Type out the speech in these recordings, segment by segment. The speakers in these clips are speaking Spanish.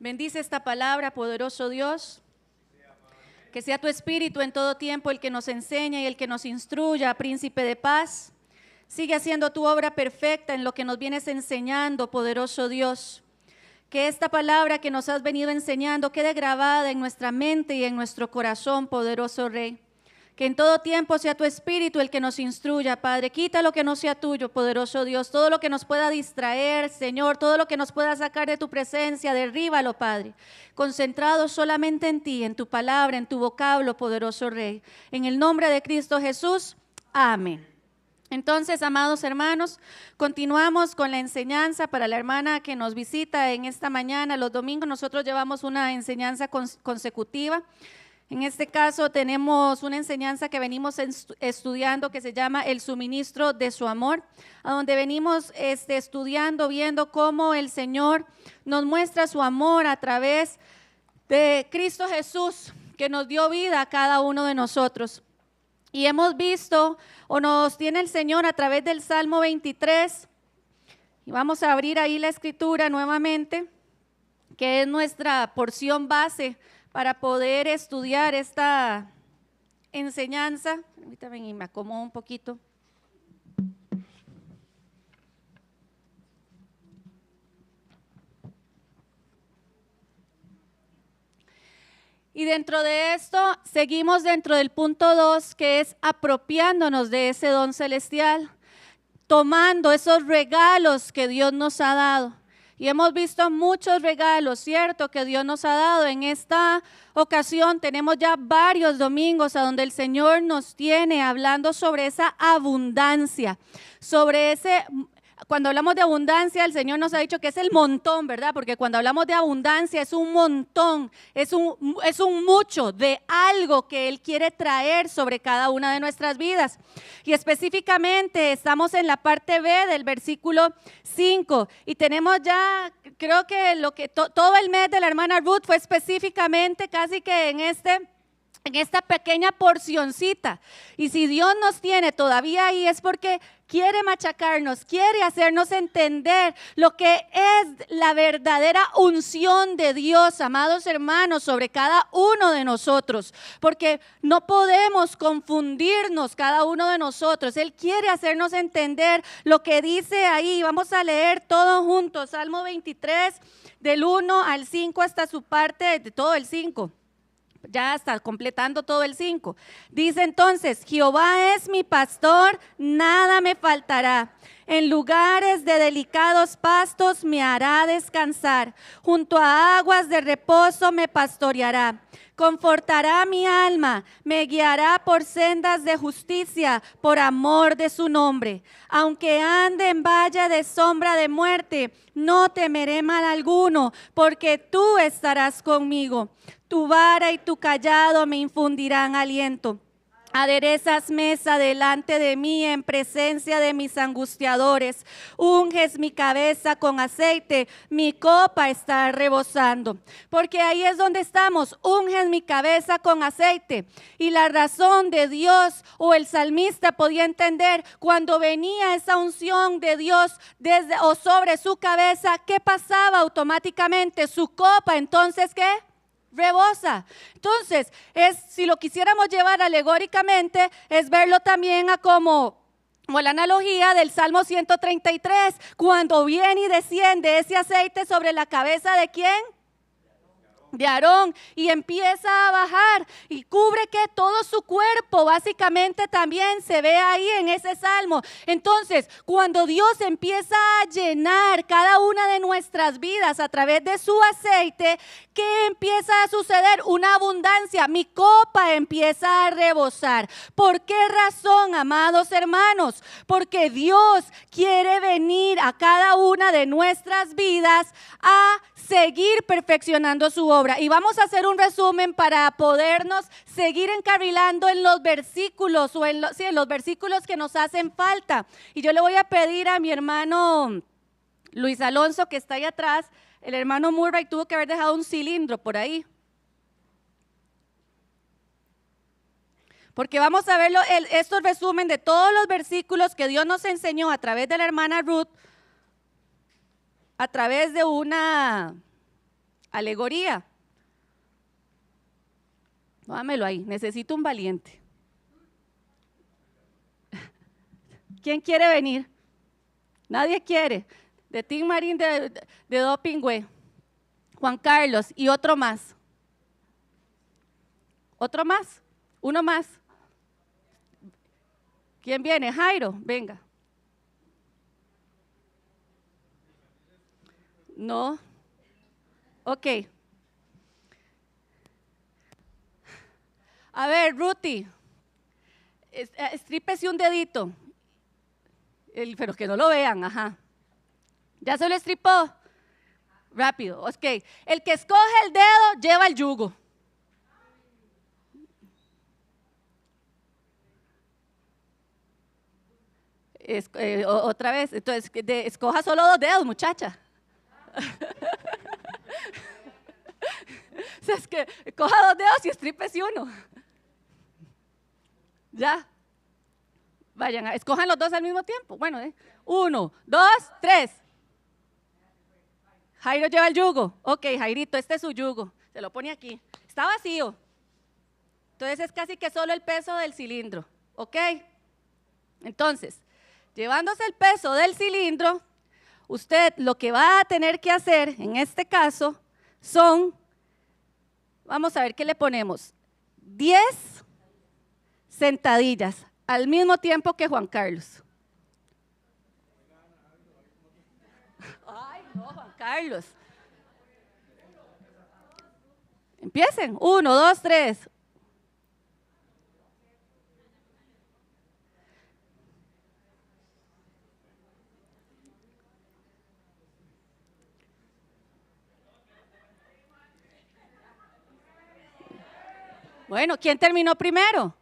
Bendice esta palabra, poderoso Dios. Que sea tu Espíritu en todo tiempo el que nos enseña y el que nos instruya, Príncipe de paz. Sigue haciendo tu obra perfecta en lo que nos vienes enseñando, poderoso Dios. Que esta palabra que nos has venido enseñando quede grabada en nuestra mente y en nuestro corazón, poderoso Rey. Que en todo tiempo sea tu Espíritu el que nos instruya, Padre. Quita lo que no sea tuyo, poderoso Dios. Todo lo que nos pueda distraer, Señor. Todo lo que nos pueda sacar de tu presencia, derríbalo, Padre. Concentrado solamente en ti, en tu palabra, en tu vocablo, poderoso Rey. En el nombre de Cristo Jesús, amén. Entonces, amados hermanos, continuamos con la enseñanza para la hermana que nos visita en esta mañana. Los domingos nosotros llevamos una enseñanza consecutiva. En este caso tenemos una enseñanza que venimos estudiando que se llama el suministro de su amor, a donde venimos estudiando, viendo cómo el Señor nos muestra su amor a través de Cristo Jesús, que nos dio vida a cada uno de nosotros. Y hemos visto, o nos tiene el Señor a través del Salmo 23, y vamos a abrir ahí la escritura nuevamente, que es nuestra porción base para poder estudiar esta enseñanza. Permítanme y me acomodo un poquito. Y dentro de esto, seguimos dentro del punto 2, que es apropiándonos de ese don celestial, tomando esos regalos que Dios nos ha dado. Y hemos visto muchos regalos, ¿cierto?, que Dios nos ha dado. En esta ocasión tenemos ya varios domingos a donde el Señor nos tiene hablando sobre esa abundancia, sobre ese... Cuando hablamos de abundancia, el Señor nos ha dicho que es el montón, ¿verdad? Porque cuando hablamos de abundancia es un montón, es un mucho de algo que Él quiere traer sobre cada una de nuestras vidas. Y específicamente estamos en la parte B del versículo 5 y tenemos ya, creo que todo el mes de la hermana Ruth fue específicamente casi que en esta pequeña porcioncita. Y si Dios nos tiene todavía ahí es porque quiere machacarnos, quiere hacernos entender lo que es la verdadera unción de Dios, amados hermanos, sobre cada uno de nosotros, porque no podemos confundirnos cada uno de nosotros. Él quiere hacernos entender lo que dice ahí. Vamos a leer todos juntos, Salmo 23, del 1 al 5 hasta su parte, de todo el 5. Ya está completando todo el 5. Dice entonces: Jehová es mi pastor, nada me faltará. En lugares de delicados pastos me hará descansar. Junto a aguas de reposo me pastoreará. Confortará mi alma, me guiará por sendas de justicia, por amor de su nombre. Aunque ande en valle de sombra de muerte, no temeré mal alguno, porque tú estarás conmigo. Tu vara y tu cayado me infundirán aliento. Aderezas mesa delante de mí en presencia de mis angustiadores. Unges mi cabeza con aceite, mi copa está rebosando. Porque ahí es donde estamos, unges mi cabeza con aceite. Y la razón de Dios, o el salmista podía entender, cuando venía esa unción de Dios desde o sobre su cabeza, ¿qué pasaba automáticamente? Su copa, entonces, ¿qué? Rebosa. Entonces, si lo quisiéramos llevar alegóricamente, es verlo también a como la analogía del Salmo 133, cuando viene y desciende ese aceite sobre la cabeza ¿de quién? De Aarón, y empieza a bajar y cubre que todo su cuerpo, básicamente también se ve ahí en ese salmo. Entonces, cuando Dios empieza a llenar cada una de nuestras vidas a través de su aceite, ¿qué empieza a suceder? Una abundancia. Mi copa empieza a rebosar. ¿Por qué razón, amados hermanos? Porque Dios quiere venir a cada una de nuestras vidas a seguir perfeccionando su obra. Y vamos a hacer un resumen para podernos seguir encarrilando en los versículos o en los versículos que nos hacen falta. Y yo le voy a pedir a mi hermano Luis Alonso, que está ahí atrás. El hermano Murray tuvo que haber dejado un cilindro por ahí, porque vamos a ver estos resumen de todos los versículos que Dios nos enseñó a través de la hermana Ruth, a través de una alegoría. Dámelo ahí, necesito un valiente. ¿Quién quiere venir? Nadie quiere. De Team Marín de Dopingüe. Juan Carlos y otro más. ¿Otro más? ¿Uno más? ¿Quién viene? Jairo, venga. No. Ok. A ver, Ruti, estrípese un dedito. Pero que no lo vean, ajá. ¿Ya se lo estripó? Rápido, ok. El que escoge el dedo lleva el yugo. Otra vez, entonces, escoja solo 2 dedos, muchacha. O sea, es que coja 2 dedos y estrípese uno. Ya. Vayan, escojan los 2 al mismo tiempo. Bueno, 1, 2, 3. Jairo lleva el yugo. Ok, Jairito, este es su yugo. Se lo pone aquí. Está vacío. Entonces es casi que solo el peso del cilindro. Ok. Entonces, llevándose el peso del cilindro, usted lo que va a tener que hacer en este caso son, vamos a ver qué le ponemos, 10 sentadillas al mismo tiempo que Juan Carlos. Ay, no, Juan Carlos. Empiecen. 1, 2, 3. Bueno, ¿quién terminó primero?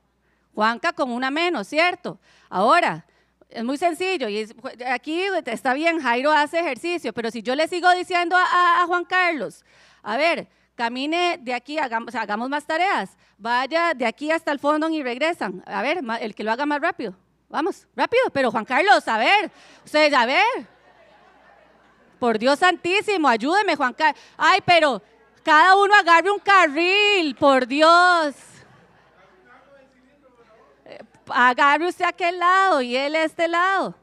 Juanca con una menos, ¿cierto? Ahora, es muy sencillo, y aquí está bien, Jairo hace ejercicio, pero si yo le sigo diciendo a Juan Carlos, a ver, camine de aquí, hagamos más tareas, vaya de aquí hasta el fondo y regresan, a ver, el que lo haga más rápido, vamos, rápido, pero Juan Carlos, a ver, ustedes, a ver, por Dios santísimo, ayúdeme Juan Carlos, ay, pero cada uno agarre un carril, por Dios. Agarre usted a aquel lado y él a este lado.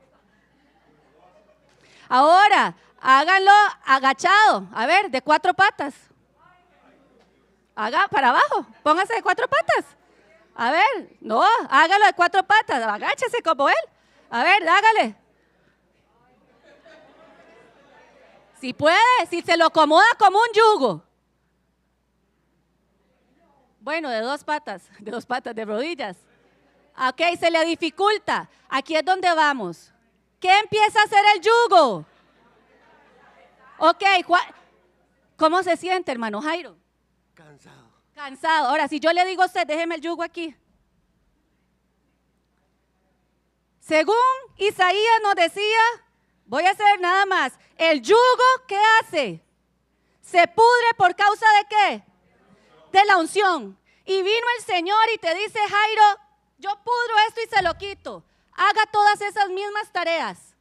Ahora, háganlo agachado. A ver, de 4 patas. Haga para abajo, póngase de 4 patas. A ver, no, hágalo de 4 patas, agáchese como él. A ver, hágale. Si puede, si se lo acomoda como un yugo. Bueno, de 2 patas, de rodillas. Ok, se le dificulta. Aquí es donde vamos. ¿Qué empieza a hacer el yugo? Ok, ¿cómo se siente, hermano Jairo? Cansado. Cansado. Ahora, si yo le digo a usted, déjeme el yugo aquí. Según Isaías nos decía, voy a hacer nada más. El yugo, ¿qué hace? Se pudre por causa de ¿qué? De la unción. Y vino el Señor y te dice, Jairo, yo pudro esto y se lo quito. Haga todas esas mismas tareas.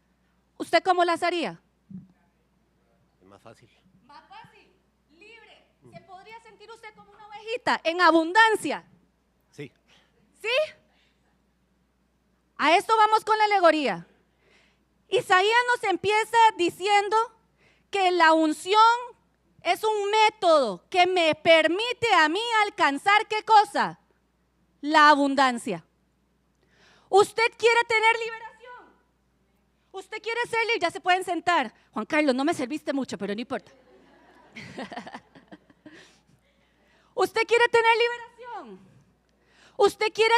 ¿Usted cómo las haría? Más fácil. Más fácil, libre. ¿Se podría sentir usted como una ovejita en abundancia? Sí. ¿Sí? A esto vamos con la alegoría. Isaías nos empieza diciendo que la unción es un método que me permite a mí alcanzar ¿qué cosa? La abundancia. ¿Usted quiere tener liberación? ¿Usted quiere ser libre? Ya se pueden sentar. Juan Carlos, no me serviste mucho, pero no importa. ¿Usted quiere tener liberación? Usted quiere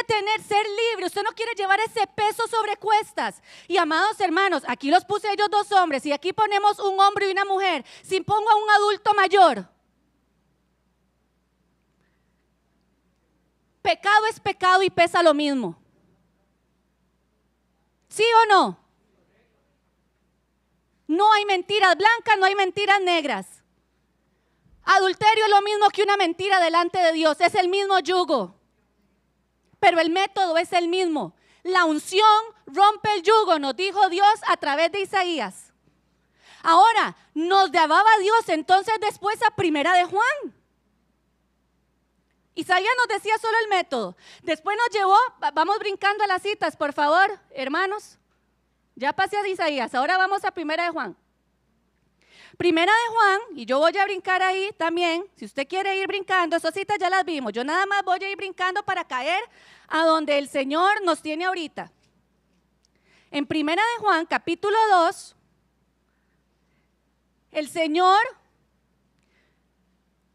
ser libre, usted no quiere llevar ese peso sobre cuestas. Y amados hermanos, aquí los puse ellos 2 hombres y aquí ponemos un hombre y una mujer. Si pongo a un adulto mayor, pecado es pecado y pesa lo mismo. ¿Sí o no? No hay mentiras blancas, no hay mentiras negras. Adulterio es lo mismo que una mentira delante de Dios, es el mismo yugo. Pero el método es el mismo. La unción rompe el yugo, nos dijo Dios a través de Isaías. Ahora, Ahora, nos llevaba Dios entonces después a Primera de Juan. Isaías nos decía solo el método. Después nos llevó, vamos brincando a las citas, por favor, hermanos. Ya pasé a Isaías, ahora vamos a Primera de Juan. Primera de Juan, y yo voy a brincar ahí también, si usted quiere ir brincando, esas citas ya las vimos, yo nada más voy a ir brincando para caer a donde el Señor nos tiene ahorita. En Primera de Juan, capítulo 2, el Señor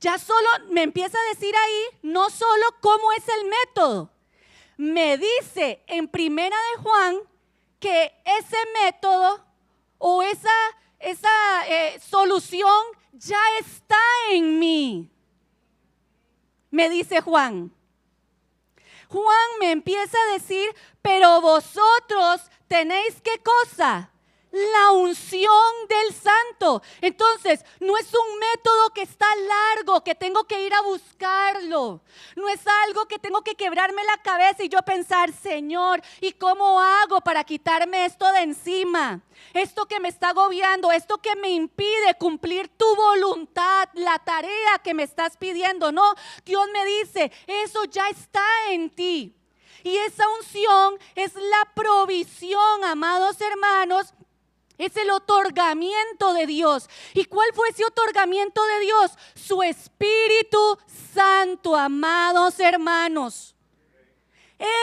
ya solo me empieza a decir ahí, no solo cómo es el método, me dice en Primera de Juan que ese método o esa solución ya está en mí. Me dice Juan. Juan me empieza a decir, pero vosotros tenéis ¿qué cosa? La unción del Santo. Entonces, no es un método que está largo, que tengo que ir a buscarlo. No es algo que tengo que quebrarme la cabeza y yo pensar, Señor, ¿y cómo hago para quitarme esto de encima? Esto que me está agobiando, esto que me impide cumplir tu voluntad, la tarea que me estás pidiendo. No, Dios me dice, eso ya está en ti. Y esa unción es la provisión, amados hermanos. Es el otorgamiento de Dios. ¿Y cuál fue ese otorgamiento de Dios? Su Espíritu Santo, amados hermanos.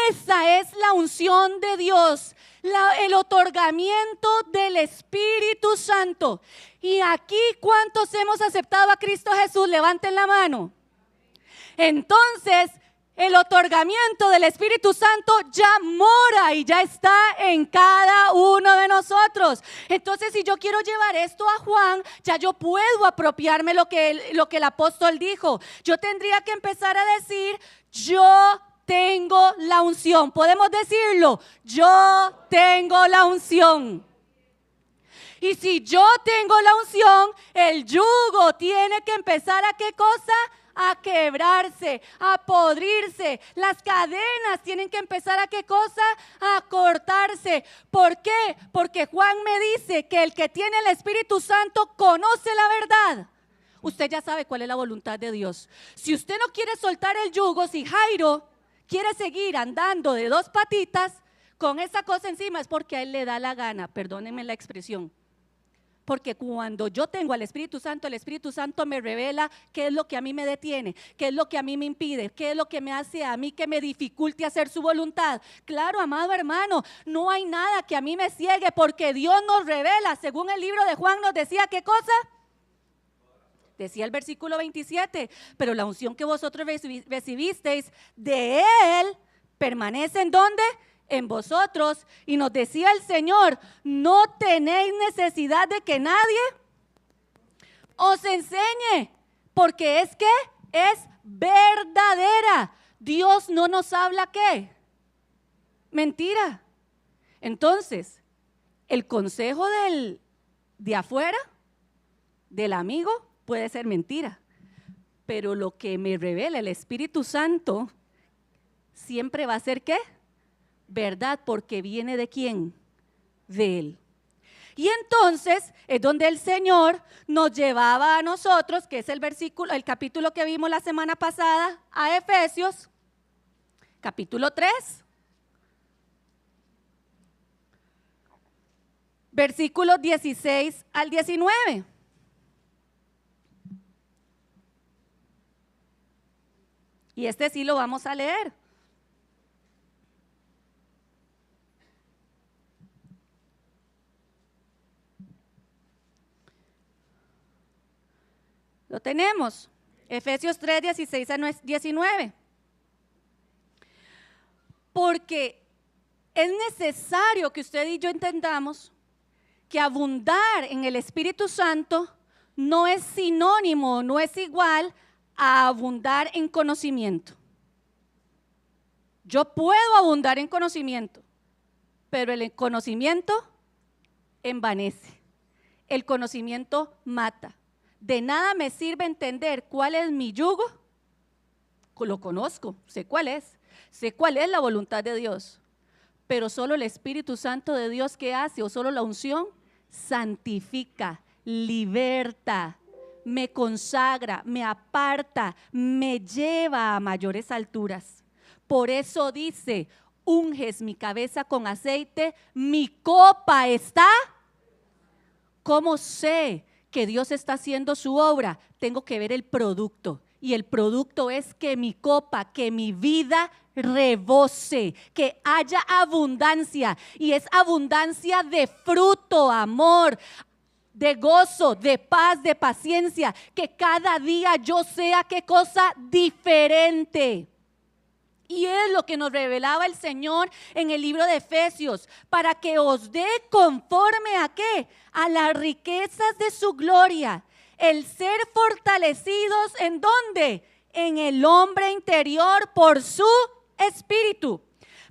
Esa es la unción de Dios, el otorgamiento del Espíritu Santo. Y aquí, ¿cuántos hemos aceptado a Cristo Jesús? Levanten la mano. Entonces, el otorgamiento del Espíritu Santo ya mora y ya está en cada uno de nosotros. Entonces, si yo quiero llevar esto a Juan, ya yo puedo apropiarme lo que el apóstol dijo. Yo tendría que empezar a decir, yo tengo la unción. ¿Podemos decirlo? Yo tengo la unción. Y si yo tengo la unción, el yugo tiene que empezar ¿a qué cosa? A quebrarse, a podrirse. Las cadenas tienen que empezar ¿a qué cosa? A cortarse. ¿Por qué? Porque Juan me dice que el que tiene el Espíritu Santo conoce la verdad. Usted ya sabe cuál es la voluntad de Dios. Si usted no quiere soltar el yugo, si Jairo quiere seguir andando de dos patitas con esa cosa encima, es porque a él le da la gana, perdónenme la expresión. Porque cuando yo tengo al Espíritu Santo, el Espíritu Santo me revela qué es lo que a mí me detiene, qué es lo que a mí me impide, qué es lo que me hace a mí que me dificulte hacer su voluntad. Claro, amado hermano, no hay nada que a mí me ciegue porque Dios nos revela. Según el libro de Juan nos decía, ¿qué cosa? Decía el versículo 27, pero la unción que vosotros recibisteis de Él permanece ¿en dónde? En vosotros. Y nos decía el Señor, no tenéis necesidad de que nadie os enseñe, porque es que es verdadera. Dios no nos habla ¿qué? Mentira. Entonces, el consejo de afuera, del amigo, puede ser mentira, pero lo que me revela el Espíritu Santo siempre va a ser ¿qué? Verdad, porque viene ¿de quién? De Él. Y entonces es donde el Señor nos llevaba a nosotros, que es el capítulo que vimos la semana pasada, a Efesios, capítulo 3, versículos 16 al 19. Y este sí lo vamos a leer. Lo tenemos, Efesios 3, 16 a 19. Porque es necesario que usted y yo entendamos que abundar en el Espíritu Santo no es sinónimo, no es igual a abundar en conocimiento. Yo puedo abundar en conocimiento, pero el conocimiento envanece, el conocimiento mata. De nada me sirve entender cuál es mi yugo, lo conozco, sé cuál es la voluntad de Dios, pero solo el Espíritu Santo de Dios, ¿qué hace? O solo la unción santifica, liberta, me consagra, me aparta, me lleva a mayores alturas. Por eso dice, unges mi cabeza con aceite, mi copa está. ¿Cómo sé que Dios está haciendo su obra? Tengo que ver el producto. Y el producto es que mi copa, que mi vida rebose, que haya abundancia. Y es abundancia de fruto, amor, de gozo, de paz, de paciencia. Que cada día yo sea qué cosa diferente. Y es lo que nos revelaba el Señor en el libro de Efesios, para que os dé conforme a ¿qué? A las riquezas de su gloria, el ser fortalecidos ¿en dónde? En el hombre interior por su espíritu,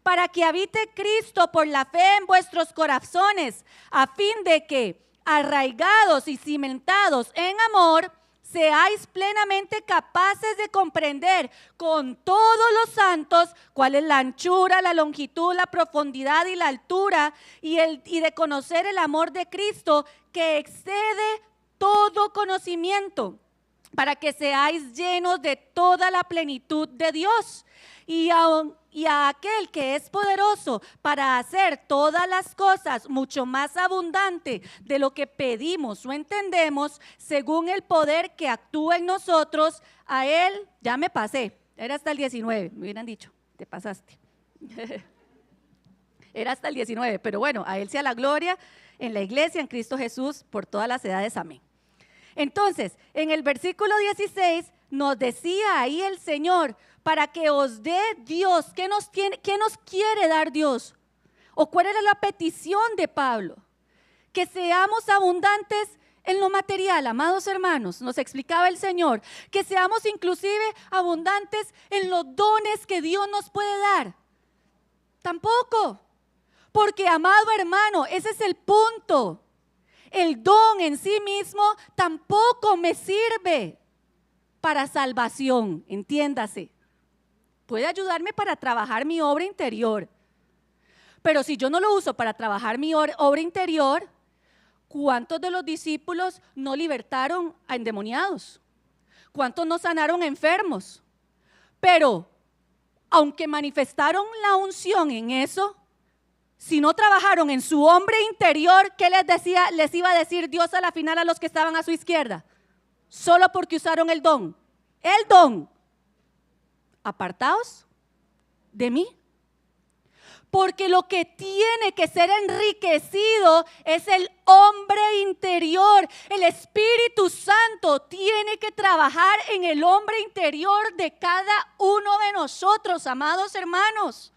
para que habite Cristo por la fe en vuestros corazones, a fin de que, arraigados y cimentados en amor, seáis plenamente capaces de comprender con todos los santos cuál es la anchura, la longitud, la profundidad y la altura, y de conocer el amor de Cristo que excede todo conocimiento, para que seáis llenos de toda la plenitud de Dios. Y a aquel que es poderoso para hacer todas las cosas mucho más abundante de lo que pedimos o entendemos, según el poder que actúa en nosotros, a él, ya me pasé, era hasta el 19, me hubieran dicho, te pasaste. Era hasta el 19, pero bueno, a él sea la gloria en la iglesia, en Cristo Jesús, por todas las edades, amén. Entonces, en el versículo 16 nos decía ahí el Señor, para que os dé Dios, ¿qué nos quiere dar Dios? ¿O cuál era la petición de Pablo? Que seamos abundantes en lo material, amados hermanos, nos explicaba el Señor, que seamos inclusive abundantes en los dones que Dios nos puede dar. Tampoco, porque amado hermano, ese es el punto. El don en sí mismo tampoco me sirve para salvación, entiéndase. Puede ayudarme para trabajar mi obra interior, pero si yo no lo uso para trabajar mi obra interior, ¿cuántos de los discípulos no libertaron a endemoniados? ¿Cuántos no sanaron enfermos? Pero, aunque manifestaron la unción en eso, si no trabajaron en su hombre interior, ¿qué les iba a decir Dios a la final a los que estaban a su izquierda? Solo porque usaron el don. El don. Apartaos de mí. Porque lo que tiene que ser enriquecido es el hombre interior. El Espíritu Santo tiene que trabajar en el hombre interior de cada uno de nosotros, amados hermanos.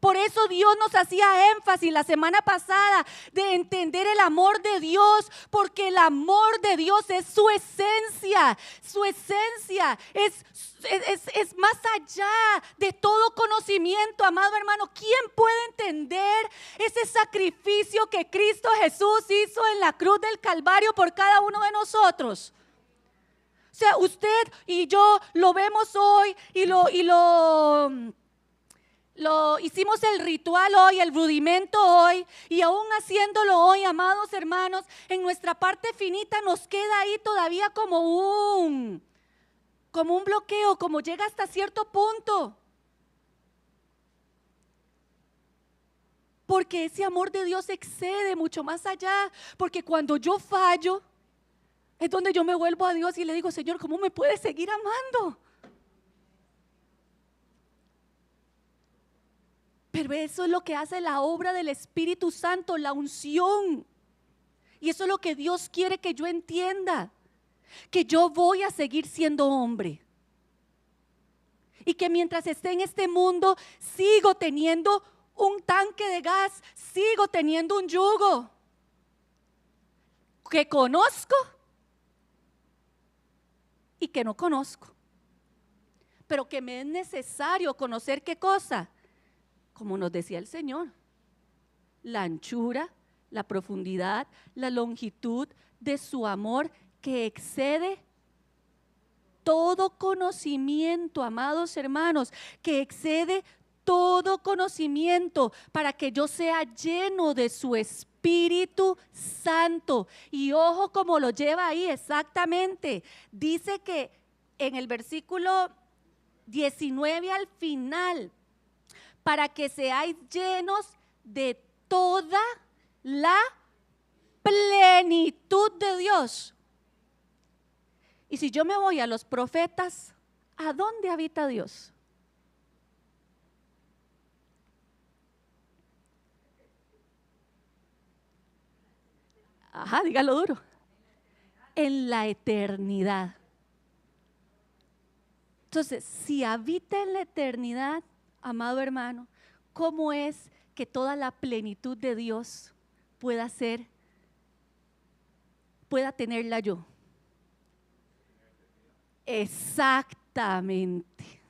Por eso Dios nos hacía énfasis la semana pasada de entender el amor de Dios, porque el amor de Dios es su esencia. Su esencia es más allá de todo conocimiento, amado hermano. ¿Quién puede entender ese sacrificio que Cristo Jesús hizo en la cruz del Calvario por cada uno de nosotros? O sea, usted y yo lo vemos hoy y lo hicimos el ritual hoy, el rudimento hoy, y aún haciéndolo hoy, amados hermanos, en nuestra parte finita nos queda ahí todavía como un bloqueo, como llega hasta cierto punto. Porque ese amor de Dios excede mucho más allá, porque cuando yo fallo, es donde yo me vuelvo a Dios y le digo, Señor, ¿cómo me puedes seguir amando? Pero eso es lo que hace la obra del Espíritu Santo, la unción. Y eso es lo que Dios quiere que yo entienda, que yo voy a seguir siendo hombre. Y que mientras esté en este mundo, sigo teniendo un tanque de gas, sigo teniendo un yugo que conozco y que no conozco. Pero que me es necesario conocer ¿qué cosa? Como nos decía el Señor, la anchura, la profundidad, la longitud de su amor que excede todo conocimiento, amados hermanos, que excede todo conocimiento, para que yo sea lleno de su Espíritu Santo. Y ojo como lo lleva ahí exactamente. Dice que en el versículo 19 al final, para que seáis llenos de toda la plenitud de Dios. Y si yo me voy a los profetas, ¿a dónde habita Dios? Ajá, dígalo duro. En la eternidad. Entonces, si habita en la eternidad, amado hermano, ¿cómo es que toda la plenitud de Dios pueda tenerla yo? Exactamente.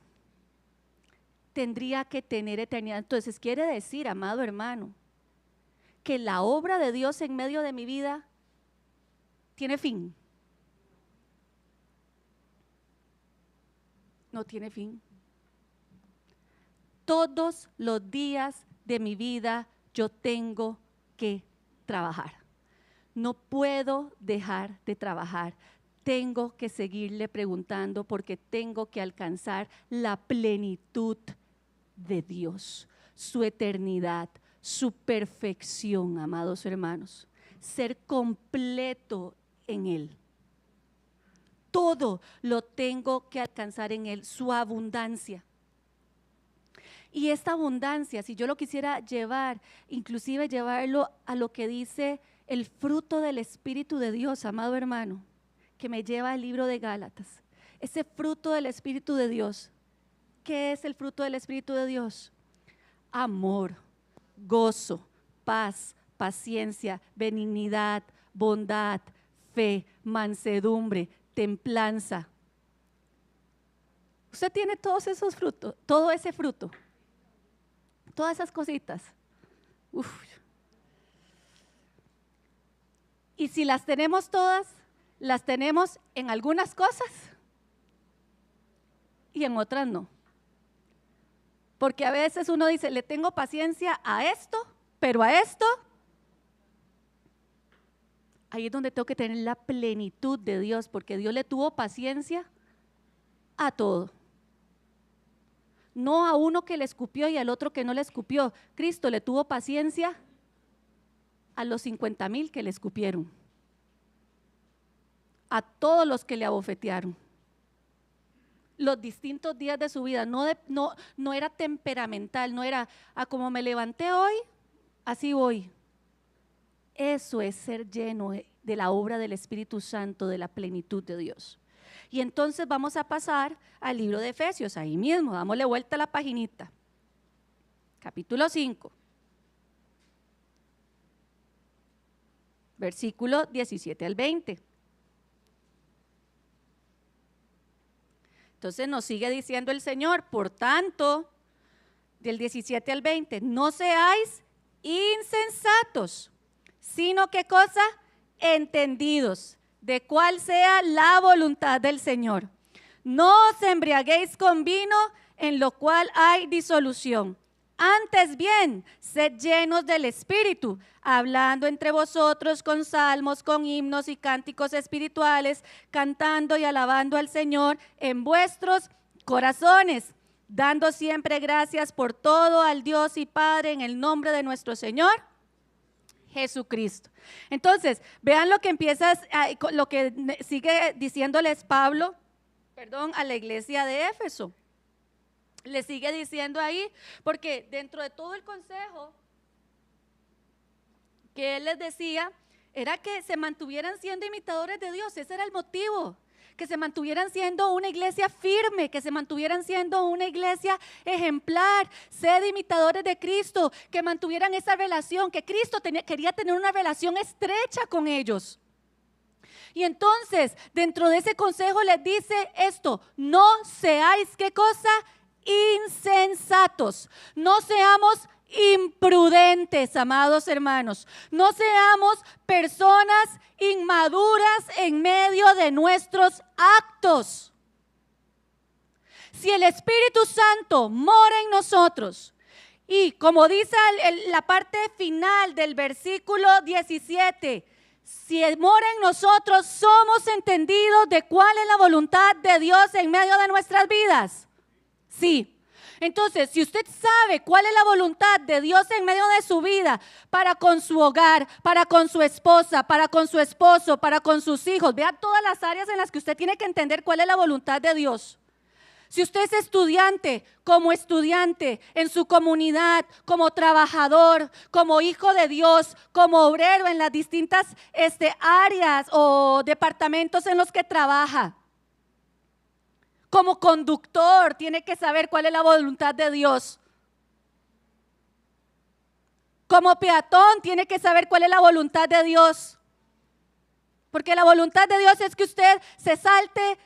Tendría que tener eternidad. Entonces, quiere decir, amado hermano, que la obra de Dios en medio de mi vida tiene fin. No tiene fin. Todos los días de mi vida yo tengo que trabajar. No puedo dejar de trabajar. Tengo que seguirle preguntando porque tengo que alcanzar la plenitud de Dios, su eternidad, su perfección, amados hermanos. Ser completo en Él. Todo lo tengo que alcanzar en Él, su abundancia. Y esta abundancia, si yo lo quisiera llevar, inclusive llevarlo a lo que dice el fruto del Espíritu de Dios, amado hermano, que me lleva al libro de Gálatas. Ese fruto del Espíritu de Dios. ¿Qué es el fruto del Espíritu de Dios? Amor, gozo, paz, paciencia, benignidad, bondad, fe, mansedumbre, templanza. Usted tiene todos esos frutos, todo ese fruto, todas esas cositas. Uf. Y si las tenemos todas, las tenemos en algunas cosas y en otras no. Porque a veces uno dice, le tengo paciencia a esto, pero a esto, ahí es donde tengo que tener la plenitud de Dios, porque Dios le tuvo paciencia a todo. No a uno que le escupió y al otro que no le escupió. Cristo le tuvo paciencia a los 50,000 que le escupieron, a todos los que le abofetearon. Los distintos días de su vida, no era temperamental, no era como me levanté hoy, así voy. Eso es ser lleno de la obra del Espíritu Santo, de la plenitud de Dios. Y entonces vamos a pasar al libro de Efesios, ahí mismo, dámosle vuelta a la paginita. Capítulo 5, versículo 17 al 20. Entonces nos sigue diciendo el Señor, por tanto, del 17 al 20, no seáis insensatos, sino que cosa, entendidos de cuál sea la voluntad del Señor. No os embriaguéis con vino, en lo cual hay disolución. Antes bien, sed llenos del Espíritu, hablando entre vosotros con salmos, con himnos y cánticos espirituales, cantando y alabando al Señor en vuestros corazones, dando siempre gracias por todo al Dios y Padre en el nombre de nuestro Señor Jesucristo. Entonces, vean lo que lo que sigue diciéndoles Pablo, a la iglesia de Éfeso. Le sigue diciendo ahí, porque dentro de todo el consejo que él les decía, era que se mantuvieran siendo imitadores de Dios. Ese era el motivo, que se mantuvieran siendo una iglesia firme, que se mantuvieran siendo una iglesia ejemplar, sed imitadores de Cristo, que mantuvieran esa relación, que Cristo quería tener una relación estrecha con ellos. Y entonces, dentro de ese consejo les dice esto: no seáis, ¿qué cosa? Insensatos, no seamos imprudentes, amados hermanos, no seamos personas inmaduras en medio de nuestros actos, si el Espíritu Santo mora en nosotros, y como dice la parte final del versículo 17, si mora en nosotros, somos entendidos de cuál es la voluntad de Dios en medio de nuestras vidas. Sí. Entonces, si usted sabe cuál es la voluntad de Dios en medio de su vida, para con su hogar, para con su esposa, para con su esposo, para con sus hijos, vea todas las áreas en las que usted tiene que entender cuál es la voluntad de Dios. Si usted es estudiante, en su comunidad, como trabajador, como hijo de Dios, como obrero en las distintas áreas o departamentos en los que trabaja, como conductor, tiene que saber cuál es la voluntad de Dios. Como peatón, tiene que saber cuál es la voluntad de Dios. Porque la voluntad de Dios es que usted se salte,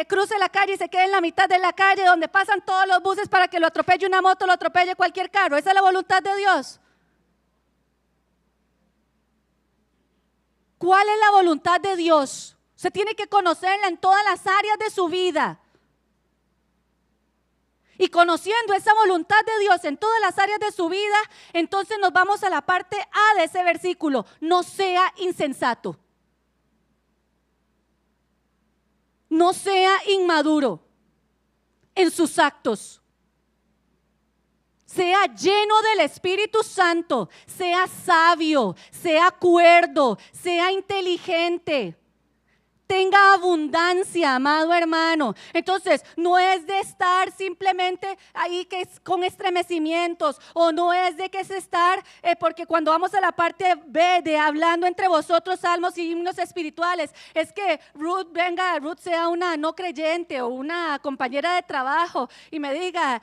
cruce la calle y se quede en la mitad de la calle donde pasan todos los buses para que lo atropelle una moto, lo atropelle cualquier carro. Esa es la voluntad de Dios. ¿Cuál es la voluntad de Dios? Usted tiene que conocerla en todas las áreas de su vida. Y conociendo esa voluntad de Dios en todas las áreas de su vida, entonces nos vamos a la parte A de ese versículo. No sea insensato. No sea inmaduro en sus actos. Sea lleno del Espíritu Santo, sea sabio, sea cuerdo, sea inteligente. Tenga abundancia, amado hermano. Entonces, no es de estar simplemente ahí que es con estremecimientos, o no es de que es estar, porque cuando vamos a la parte B de hablando entre vosotros salmos y himnos espirituales, es que Ruth sea una no creyente o una compañera de trabajo y me diga,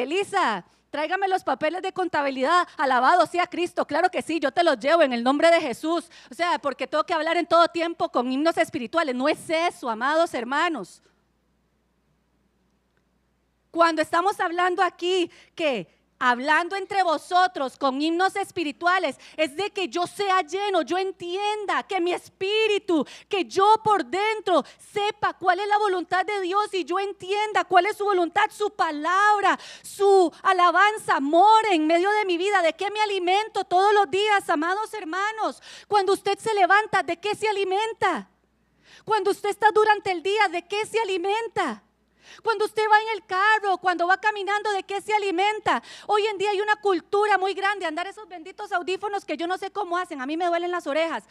Lisa, tráigame los papeles de contabilidad, alabado sea Cristo. Claro que sí, yo te los llevo en el nombre de Jesús. O sea, porque tengo que hablar en todo tiempo con himnos espirituales. No es eso, amados hermanos. Cuando estamos hablando aquí que hablando entre vosotros con himnos espirituales, es de que yo sea lleno, yo entienda, que mi espíritu, que yo por dentro sepa cuál es la voluntad de Dios y yo entienda cuál es su voluntad, su palabra, su alabanza more en medio de mi vida. ¿De qué me alimento todos los días, amados hermanos? Cuando usted se levanta, ¿de qué se alimenta? Cuando usted está durante el día, ¿de qué se alimenta? Cuando usted va en el carro, cuando va caminando, ¿de qué se alimenta? Hoy en día hay una cultura muy grande, andar esos benditos audífonos que yo no sé cómo hacen, a mí me duelen las orejas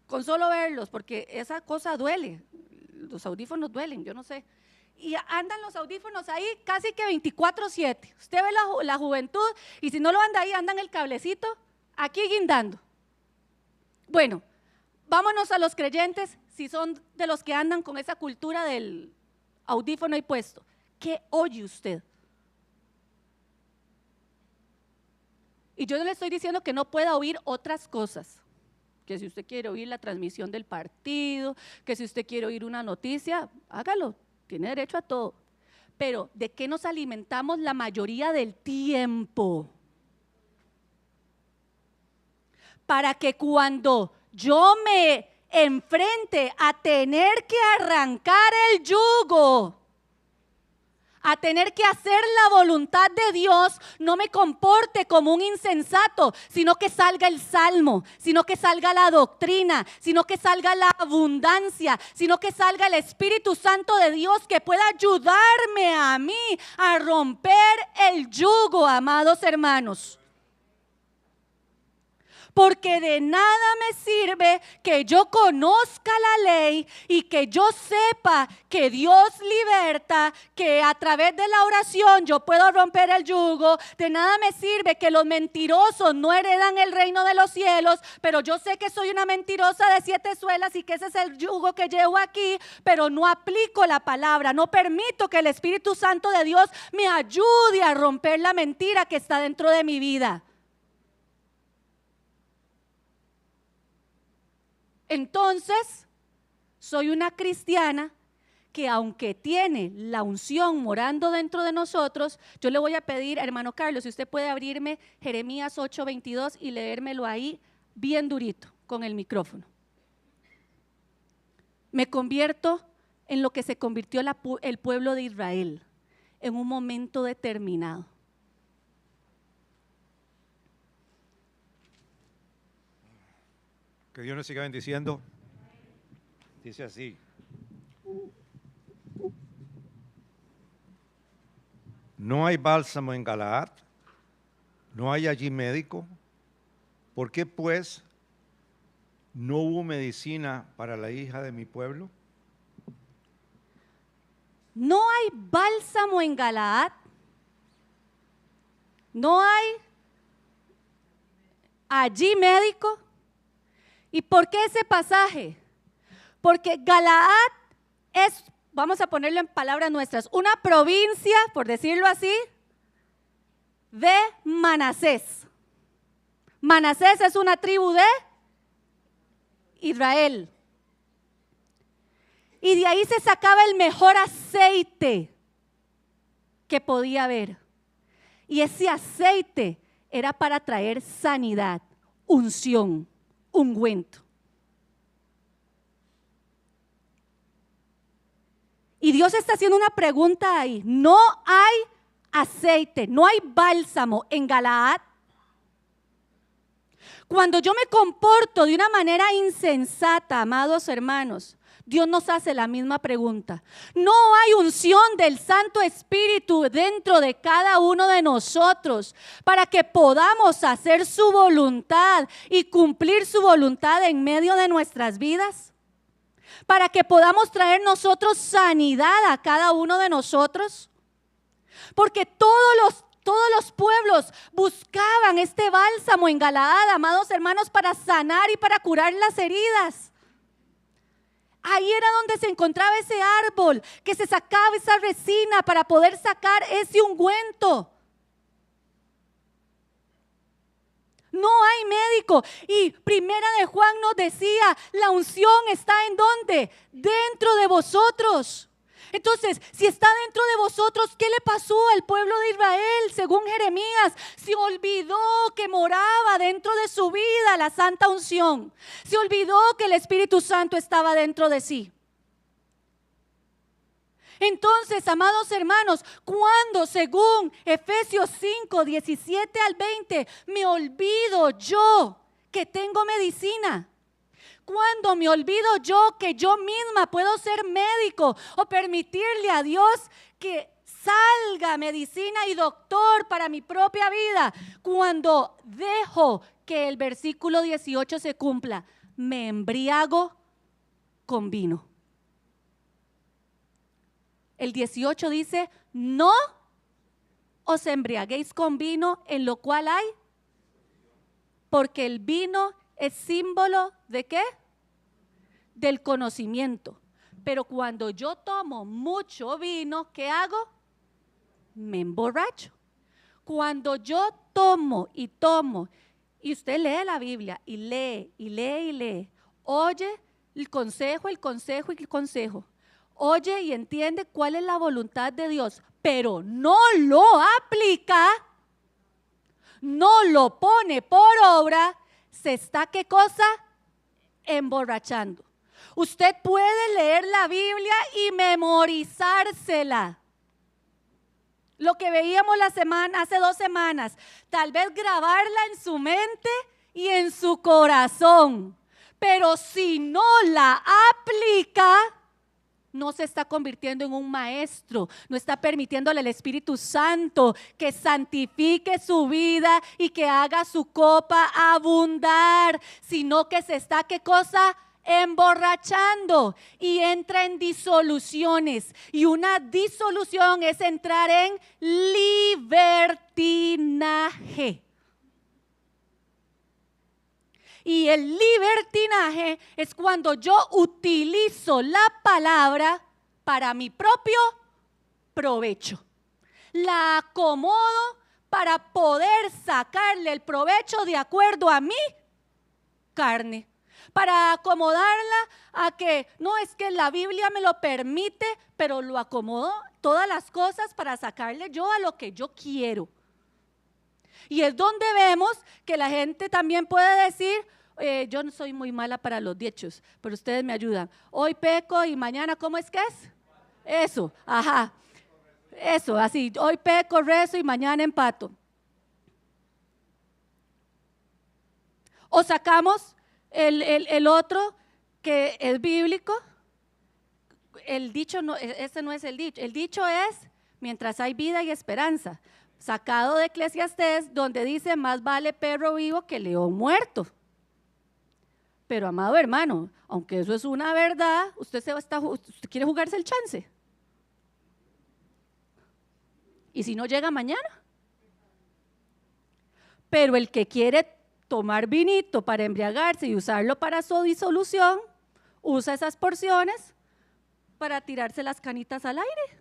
con solo verlos, porque esa cosa duele, los audífonos duelen, yo no sé. Y andan los audífonos ahí casi que 24/7. Usted ve la juventud y si no lo anda ahí, andan el cablecito aquí guindando. Bueno, vámonos a los creyentes, si son de los que andan con esa cultura del audífono ahí puesto. ¿Qué oye usted? Y yo no le estoy diciendo que no pueda oír otras cosas, que si usted quiere oír la transmisión del partido, que si usted quiere oír una noticia, hágalo, tiene derecho a todo. Pero ¿de qué nos alimentamos la mayoría del tiempo? Para que cuando yo me enfrente a tener que arrancar el yugo, a tener que hacer la voluntad de Dios, no me comporte como un insensato, sino que salga el salmo, sino que salga la doctrina, sino que salga la abundancia, sino que salga el Espíritu Santo de Dios que pueda ayudarme a mí a romper el yugo, amados hermanos. Porque de nada me sirve que yo conozca la ley y que yo sepa que Dios liberta, que a través de la oración yo puedo romper el yugo. De nada me sirve que los mentirosos no heredan el reino de los cielos, pero yo sé que soy una mentirosa de 7 suelas y que ese es el yugo que llevo aquí, pero no aplico la palabra, no permito que el Espíritu Santo de Dios me ayude a romper la mentira que está dentro de mi vida. Entonces, soy una cristiana que aunque tiene la unción morando dentro de nosotros, yo le voy a pedir, hermano Carlos, si usted puede abrirme Jeremías 8:22 y leérmelo ahí bien durito con el micrófono. Me convierto en lo que se convirtió el pueblo de Israel en un momento determinado. Que Dios nos siga bendiciendo. Dice así: no hay bálsamo en Galaad, no hay allí médico. ¿Por qué pues no hubo medicina para la hija de mi pueblo? No hay bálsamo en Galaad, no hay allí médico. ¿Y por qué ese pasaje? Porque Galaad es, vamos a ponerlo en palabras nuestras, una provincia, por decirlo así, de Manasés. Manasés es una tribu de Israel. Y de ahí se sacaba el mejor aceite que podía haber. Y ese aceite era para traer sanidad, unción, ungüento. Y Dios está haciendo una pregunta ahí. No hay aceite, no hay bálsamo en Galaad. Cuando yo me comporto de una manera insensata, amados hermanos, Dios nos hace la misma pregunta. No hay unción del Santo Espíritu dentro de cada uno de nosotros para que podamos hacer su voluntad y cumplir su voluntad en medio de nuestras vidas. Para que podamos traer nosotros sanidad a cada uno de nosotros. Porque todos los pueblos buscaban este bálsamo en Galaad, amados hermanos, para sanar y para curar las heridas. Ahí era donde se encontraba ese árbol, que se sacaba esa resina para poder sacar ese ungüento. No hay médico. Y primera de Juan nos decía, la unción está ¿en dónde? Dentro de vosotros. Entonces, si está dentro de vosotros, ¿qué le pasó al pueblo de Israel? Según Jeremías, se olvidó que moraba dentro de su vida la santa unción. Se olvidó que el Espíritu Santo estaba dentro de sí. Entonces, amados hermanos, cuando según Efesios 5, 17 al 20, me olvido yo que tengo medicina. Cuando me olvido yo que yo misma puedo ser médico o permitirle a Dios que salga medicina y doctor para mi propia vida. Cuando dejo que el versículo 18 se cumpla, me embriago con vino. El 18 dice, no os embriaguéis con vino en lo cual hay, porque el vino es símbolo ¿de qué? Del conocimiento. Pero cuando yo tomo mucho vino, ¿qué hago? Me emborracho. Cuando yo tomo, y usted lee la Biblia, y lee, oye el consejo, oye y entiende cuál es la voluntad de Dios, pero no lo aplica, no lo pone por obra, se está, ¿qué cosa? Emborrachando. Usted puede leer la Biblia y memorizársela. Lo que veíamos hace 2 semanas, tal vez grabarla en su mente y en su corazón. Pero si no la aplica, no se está convirtiendo en un maestro, no está permitiéndole al Espíritu Santo que santifique su vida y que haga su copa abundar, sino que se está, ¿qué cosa? Emborrachando y entra en disoluciones. Y una disolución es entrar en libertinaje. Y el libertinaje es cuando yo utilizo la palabra para mi propio provecho. La acomodo para poder sacarle el provecho de acuerdo a mi carne. Para acomodarla a que no es que la Biblia me lo permite, pero lo acomodo todas las cosas para sacarle yo a lo que yo quiero. Y es donde vemos que la gente también puede decir, yo no soy muy mala para los dichos, pero ustedes me ayudan. Hoy peco y mañana, ¿cómo es que es? Eso, ajá. Eso, así, hoy peco, rezo y mañana empato. O sacamos el otro que es bíblico. El dicho, no, ese no es el dicho. El dicho es, mientras hay vida y esperanza. Sacado de Eclesiastés, donde dice, más vale perro vivo que león muerto. Pero, amado hermano, aunque eso es una verdad, usted quiere jugarse el chance. ¿Y si no llega mañana? Pero el que quiere tomar vinito para embriagarse y usarlo para su disolución, usa esas porciones para tirarse las canitas al aire.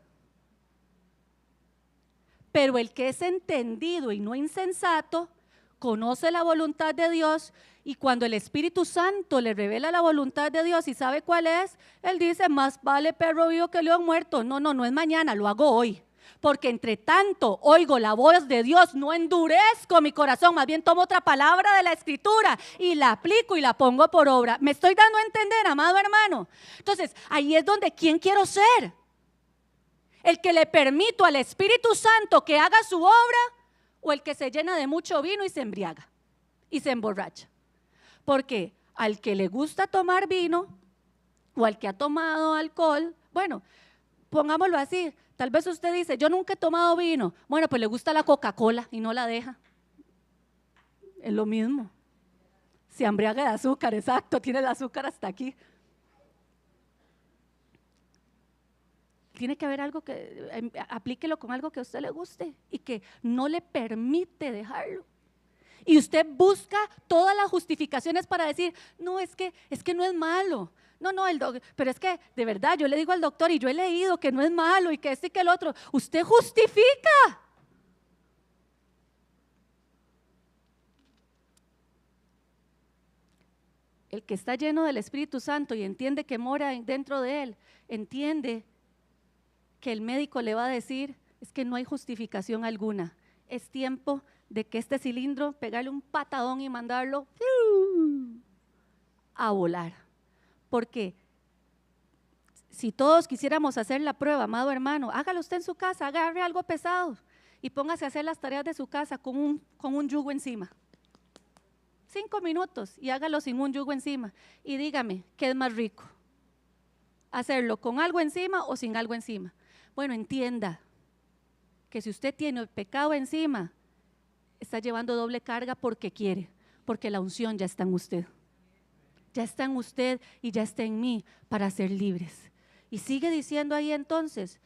Pero el que es entendido y no insensato, conoce la voluntad de Dios, y cuando el Espíritu Santo le revela la voluntad de Dios y sabe cuál es, él dice, más vale perro vivo que león muerto. No es mañana, lo hago hoy. Porque entre tanto oigo la voz de Dios, no endurezco mi corazón, más bien tomo otra palabra de la Escritura y la aplico y la pongo por obra. ¿Me estoy dando a entender, amado hermano? Entonces, ahí es donde, ¿quién quiero ser? ¿El que le permito al Espíritu Santo que haga su obra, o el que se llena de mucho vino y se embriaga y se emborracha? Porque al que le gusta tomar vino, o al que ha tomado alcohol, bueno, pongámoslo así, tal vez usted dice, yo nunca he tomado vino. Bueno, pues le gusta la Coca-Cola y no la deja. Es lo mismo. Se embriaga de azúcar, exacto, tiene el azúcar hasta aquí. Tiene que haber algo que, aplíquelo con algo que a usted le guste y que no le permite dejarlo. Y usted busca todas las justificaciones para decir, no, es que no es malo. No, pero es que de verdad yo le digo al doctor y yo he leído que no es malo y que este y que el otro. Usted justifica. El que está lleno del Espíritu Santo y entiende que mora dentro de él, entiende que el médico le va a decir, es que no hay justificación alguna. Es tiempo de que este cilindro, pegarle un patadón y mandarlo a volar. Porque si todos quisiéramos hacer la prueba, amado hermano, hágalo usted en su casa, agarre algo pesado y póngase a hacer las tareas de su casa con un yugo encima. 5 minutos y hágalo sin un yugo encima. Y dígame, ¿qué es más rico? ¿Hacerlo con algo encima o sin algo encima? Bueno, entienda que si usted tiene el pecado encima, está llevando doble carga porque quiere, porque la unción ya está en usted. Ya está en usted y ya está en mí para ser libres. Y sigue diciendo ahí entonces,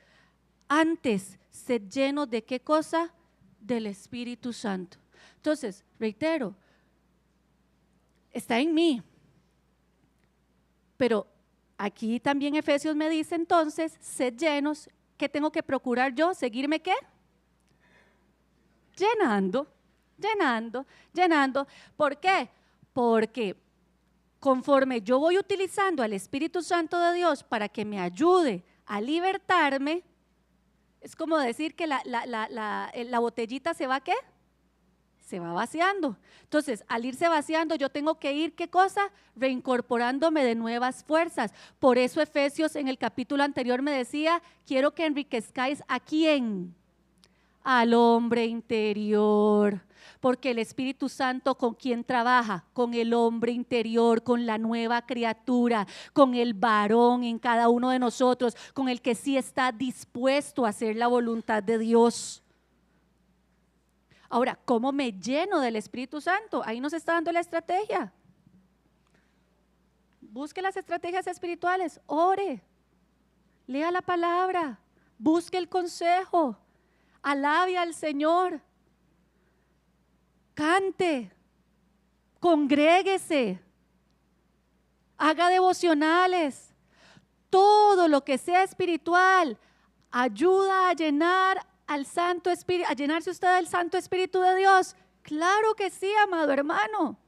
antes sed llenos de ¿qué cosa? Del Espíritu Santo. Entonces, reitero, está en mí. Pero aquí también Efesios me dice entonces, sed llenos. ¿Qué tengo que procurar yo? ¿Seguirme qué? Llenando. ¿Por qué? Porque conforme yo voy utilizando al Espíritu Santo de Dios para que me ayude a libertarme, es como decir que la botellita se va ¿qué? Se va vaciando. Entonces, al irse vaciando, yo tengo que ir, ¿qué cosa? Reincorporándome de nuevas fuerzas. Por eso Efesios en el capítulo anterior me decía, quiero que enriquezcáis ¿a quién? Al hombre interior. Porque el Espíritu Santo, ¿con quién trabaja? Con el hombre interior, con la nueva criatura, con el varón en cada uno de nosotros, con el que sí está dispuesto a hacer la voluntad de Dios. Ahora, ¿cómo me lleno del Espíritu Santo? Ahí nos está dando la estrategia. Busque las estrategias espirituales, ore, lea la palabra, busque el consejo, alabe al Señor, cante, congréguese, haga devocionales. Todo lo que sea espiritual ayuda a llenar al Santo Espíritu, a llenarse usted del Santo Espíritu de Dios. Claro que sí, amado hermano.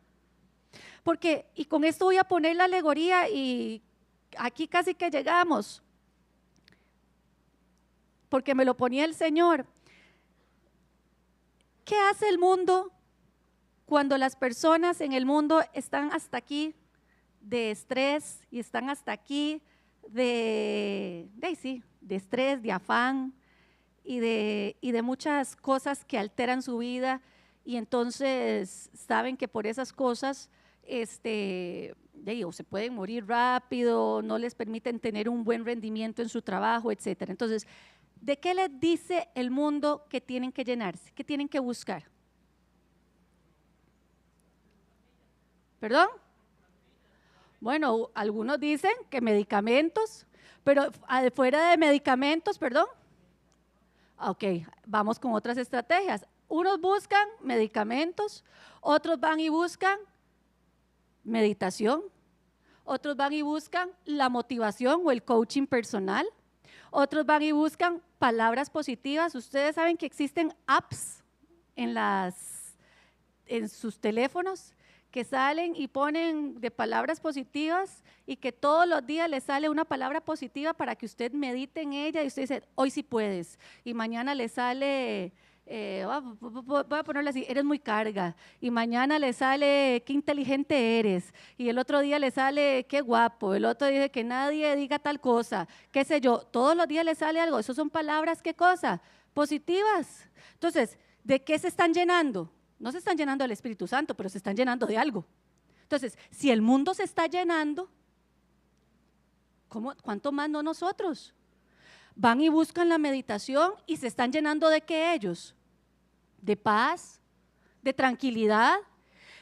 Porque, y con esto voy a poner la alegoría y aquí casi que llegamos, porque me lo ponía el Señor. ¿Qué hace el mundo cuando las personas en el mundo están hasta aquí de estrés y están hasta aquí de estrés, de afán y de muchas cosas que alteran su vida, y entonces saben que por esas cosas o se pueden morir rápido, no les permiten tener un buen rendimiento en su trabajo, etcétera. Entonces, ¿de qué les dice el mundo que tienen que llenarse? ¿Qué tienen que buscar? ¿Perdón? Bueno, algunos dicen que medicamentos, pero fuera de medicamentos, perdón. Ok, vamos con otras estrategias. Unos buscan medicamentos, otros van y buscan meditación, otros van y buscan la motivación o el coaching personal, otros van y buscan palabras positivas. Ustedes saben que existen apps en sus teléfonos que salen y ponen de palabras positivas, y que todos los días le sale una palabra positiva para que usted medite en ella y usted dice, hoy sí puedes, y mañana le sale, voy a ponerlo así, eres muy carga, y mañana le sale, qué inteligente eres, y el otro día le sale, qué guapo, el otro dice que nadie diga tal cosa, qué sé yo, todos los días le sale algo. Eso son palabras, ¿qué cosa? Positivas. Entonces, ¿de qué se están llenando? No se están llenando del Espíritu Santo, pero se están llenando de algo. Entonces, si el mundo se está llenando, ¿cuánto más no nosotros? Van y buscan la meditación y se están llenando ¿de qué ellos? De paz, de tranquilidad.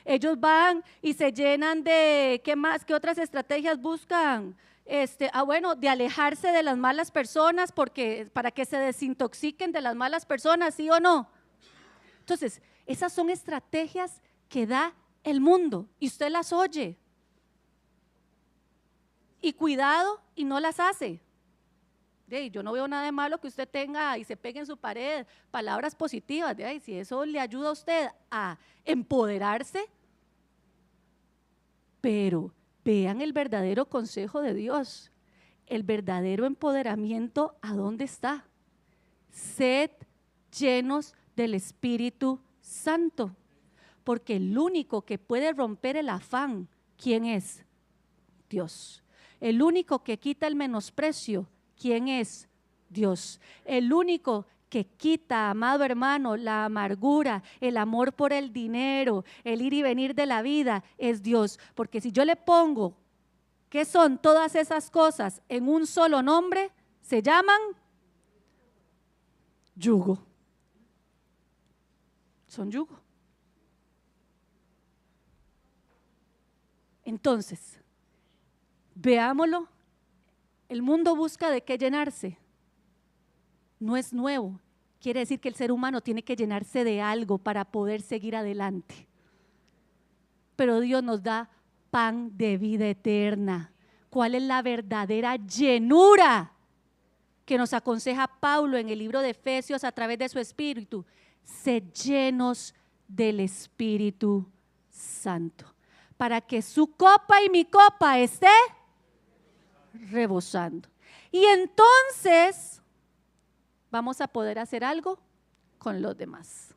Ellos van y se llenan de, ¿qué más? ¿Qué otras estrategias buscan? De alejarse de las malas personas, para que se desintoxiquen de las malas personas, ¿sí o no? Entonces, esas son estrategias que da el mundo y usted las oye. Y cuidado y no las hace. Yo no veo nada de malo que usted tenga y se pegue en su pared palabras positivas. Si eso le ayuda a usted a empoderarse, pero vean el verdadero consejo de Dios, el verdadero empoderamiento, ¿a dónde está? Sed llenos del Espíritu Santo, porque el único que puede romper el afán, ¿quién es? Dios. El único que quita el menosprecio, ¿quién es? Dios. El único que quita, amado hermano, la amargura, el amor por el dinero, el ir y venir de la vida, es Dios. Porque si yo le pongo, ¿qué son todas esas cosas en un solo nombre? Se llaman yugo. Son yugo. Entonces, veámoslo, el mundo busca de qué llenarse. No es nuevo, quiere decir que el ser humano tiene que llenarse de algo para poder seguir adelante. Pero Dios nos da pan de vida eterna. ¿Cuál es la verdadera llenura que nos aconseja Pablo en el libro de Efesios a través de su Espíritu? Sed llenos del Espíritu Santo, para que su copa y mi copa esté rebosando. Y entonces vamos a poder hacer algo con los demás.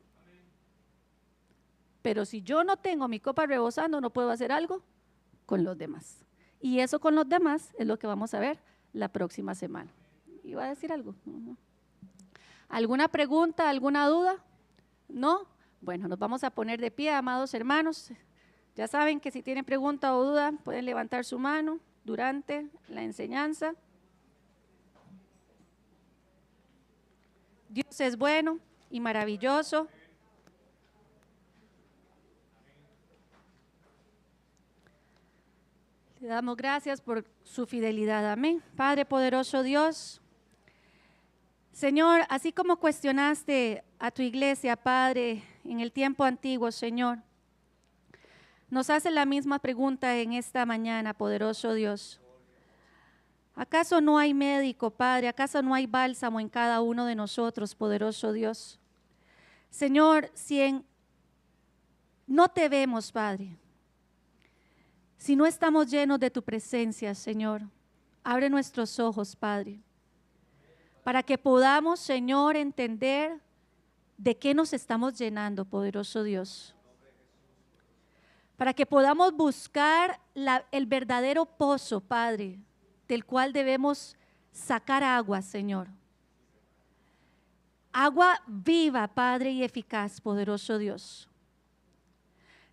Pero si yo no tengo mi copa rebosando, no puedo hacer algo con los demás. Y eso con los demás es lo que vamos a ver la próxima semana. ¿Iba a decir algo? ¿Alguna pregunta, alguna duda? ¿No? Bueno, nos vamos a poner de pie, amados hermanos. Ya saben que si tienen pregunta o duda, pueden levantar su mano durante la enseñanza. Dios es bueno y maravilloso. Le damos gracias por su fidelidad. Amén. Padre poderoso Dios, Señor, así como cuestionaste a tu iglesia, Padre, en el tiempo antiguo, Señor, nos hace la misma pregunta en esta mañana, poderoso Dios. ¿Acaso no hay médico, Padre? ¿Acaso no hay bálsamo en cada uno de nosotros, poderoso Dios? Señor, si no te vemos, Padre, si no estamos llenos de tu presencia, Señor, abre nuestros ojos, Padre, para que podamos, Señor, entender de qué nos estamos llenando, poderoso Dios. para que podamos buscar el verdadero pozo, Padre, del cual debemos sacar agua, Señor. Agua viva, Padre, y eficaz, poderoso Dios.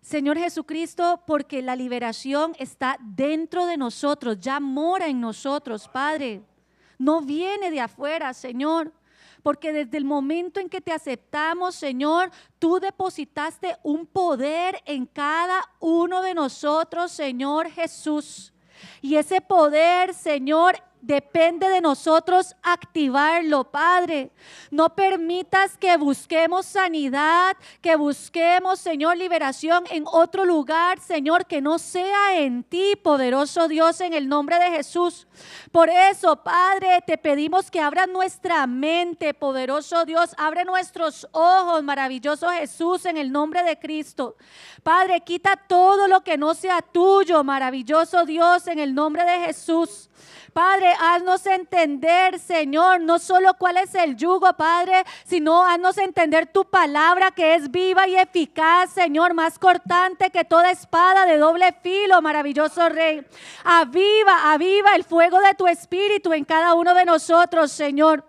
Señor Jesucristo, porque la liberación está dentro de nosotros, ya mora en nosotros, Padre. No viene de afuera, Señor. Porque desde el momento en que te aceptamos, Señor, tú depositaste un poder en cada uno de nosotros, Señor Jesús. Y ese poder, Señor, depende de nosotros activarlo, Padre. No permitas que busquemos sanidad, que busquemos, Señor, liberación en otro lugar, Señor, que no sea en ti, poderoso Dios, en el nombre de Jesús. Por eso, Padre, te pedimos que abra nuestra mente, poderoso Dios, abre nuestros ojos, maravilloso Jesús, en el nombre de Cristo. Padre, quita todo lo que no sea tuyo, maravilloso Dios, en el nombre de Jesús. Padre, haznos entender, Señor, no solo cuál es el yugo, Padre, sino haznos entender tu palabra que es viva y eficaz, Señor, más cortante que toda espada de doble filo, maravilloso Rey. Aviva el fuego de tu espíritu en cada uno de nosotros, Señor.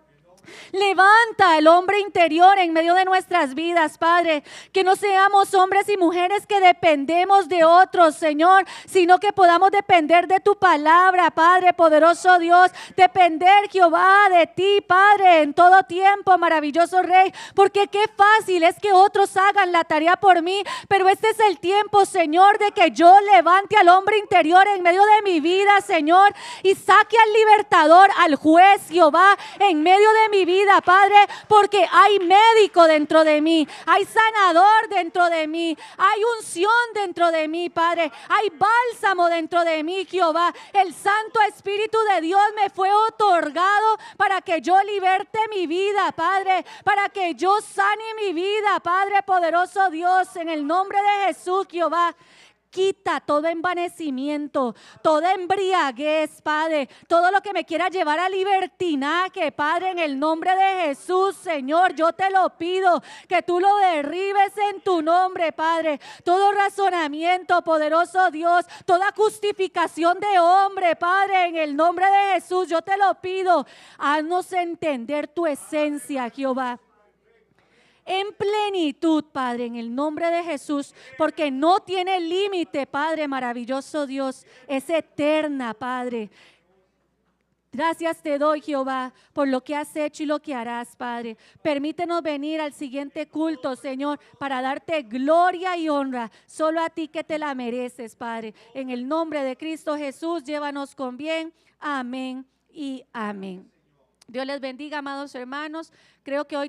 Levanta el hombre interior en medio de nuestras vidas, Padre, que no seamos hombres y mujeres que dependemos de otros, Señor, sino que podamos depender de tu palabra, Padre, poderoso Dios, depender, Jehová, de ti, Padre, en todo tiempo, maravilloso Rey, porque qué fácil es que otros hagan la tarea por mí, pero este es el tiempo, Señor, de que yo levante al hombre interior en medio de mi vida, Señor, y saque al libertador, al juez, Jehová, en medio de mi vida, Padre, porque hay médico dentro de mí, hay sanador dentro de mí, hay unción dentro de mí, Padre, hay bálsamo dentro de mí, Jehová. El Santo Espíritu de Dios me fue otorgado para que yo liberte mi vida, Padre, para que yo sane mi vida, Padre poderoso Dios, en el nombre de Jesús, Jehová. Quita todo envanecimiento, toda embriaguez, Padre, todo lo que me quiera llevar a libertinaje, Padre, en el nombre de Jesús, Señor, yo te lo pido, que tú lo derribes en tu nombre, Padre. Todo razonamiento, poderoso Dios, toda justificación de hombre, Padre, en el nombre de Jesús, yo te lo pido. Haznos entender tu esencia, Jehová. En plenitud, Padre, en el nombre de Jesús, porque no tiene límite, Padre, maravilloso Dios, es eterna, Padre. Gracias te doy, Jehová, por lo que has hecho y lo que harás, Padre. Permítenos venir al siguiente culto, Señor, para darte gloria y honra, solo a ti que te la mereces, Padre. En el nombre de Cristo Jesús, llévanos con bien. Amén y amén. Dios les bendiga, amados hermanos. Creo que hoy